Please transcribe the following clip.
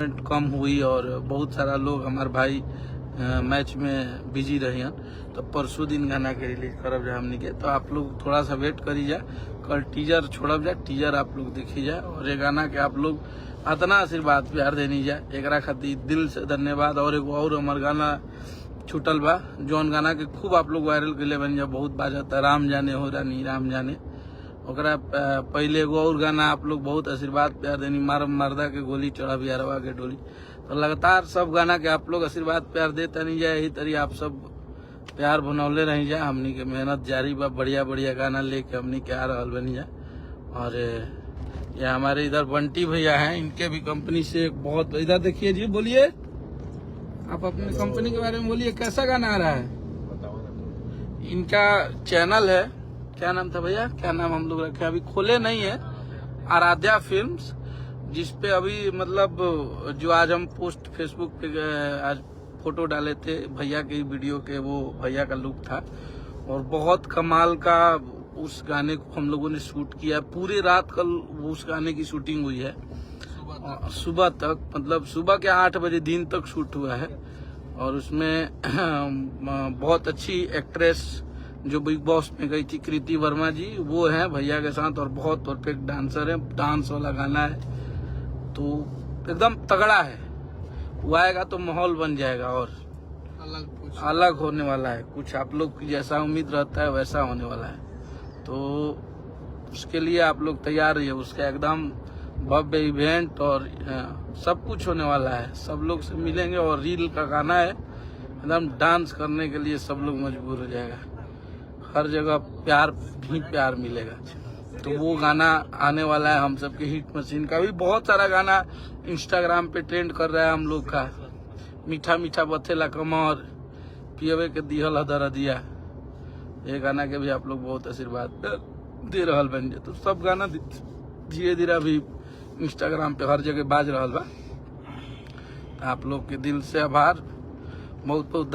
कम हुई और बहुत सारा लोग हमारे भाई मैच में बिजी रहे हैं, तो परसों दिन गाना के रिलीज करब जा हमनी के। तो आप लोग थोड़ा सा वेट करी जा, कल टीजर छोड़ब जा, टीजर आप लोग देखी जा और ये गाना के आप लोग इतना आशीर्वाद प्यार देनी जा, एकरा खातिर दिल से धन्यवाद। और एगो और हमार गाना छूटल बा, जौन गाना के खूब आप लोग वायरल कर ले बन जा, बहुत बाजता, राम जाने हो रानी राम जाने। ओकरा पहले एगो और गाना आप लोग बहुत आशीर्वाद प्यार देनी, मारम मर्दा के गोली चढ़ा बिहारवा के डोली। तो लगातार सब गाना के आप लोग आशीर्वाद प्यार देता नहीं जाए, यही तरी आप सब प्यार बनौले रही जा। हमनी के मेहनत जारी बा, बढ़िया बढ़िया गाना लेके हमनी के आ रहल बनी जा। और ये हमारे इधर बंटी भैया हैं, इनके भी कंपनी से एक बहुत, इधर देखिए जी, बोलिए आप अपनी कंपनी के बारे में बोलिए, कैसा गाना आ रहा है? इनका चैनल है, क्या नाम था भैया, क्या नाम हम लोग रखे, अभी खोले नहीं है, आराध्या फिल्म्स, जिसपे अभी मतलब जो आज हम पोस्ट फेसबुक पे आज फोटो डाले थे भैया के वीडियो के, वो भैया का लुक था और बहुत कमाल का उस गाने को हम लोगों ने शूट किया। पूरी रात कल उस गाने की शूटिंग हुई है, सुबह तक, मतलब सुबह के 8 बजे दिन तक शूट हुआ है। और उसमें बहुत अच्छी एक्ट्रेस जो बिग बॉस में गई थी, कृति वर्मा जी, वो हैं भैया के साथ और बहुत परफेक्ट डांसर है। डांस वाला गाना है तो एकदम तगड़ा है, वो आएगा तो माहौल बन जाएगा और अलग होने वाला है। कुछ आप लोग की जैसा उम्मीद रहता है वैसा होने वाला है, तो उसके लिए आप लोग तैयार रहिए। उसका एकदम भव्य इवेंट और सब कुछ होने वाला है, सब लोग से मिलेंगे और रील का गाना है, एकदम डांस करने के लिए सब लोग मजबूर हो जाएगा, हर जगह प्यार ही प्यार मिलेगा। तो वो गाना आने वाला है। हम सबके हिट मशीन का भी बहुत सारा गाना इंस्टाग्राम पे ट्रेंड कर रहा है हम लोग का, मीठा मीठा बथेला कमर, पियवे के दिहल हदर दिया, ये गाना के भी आप लोग बहुत आशीर्वाद दे रहल बन जाए। तो सब गाना धीरे धीरे अभी इंस्टाग्राम पे हर जगह बाज रहल बा। आप लोग के दिल से आभार, बहुत बहुत।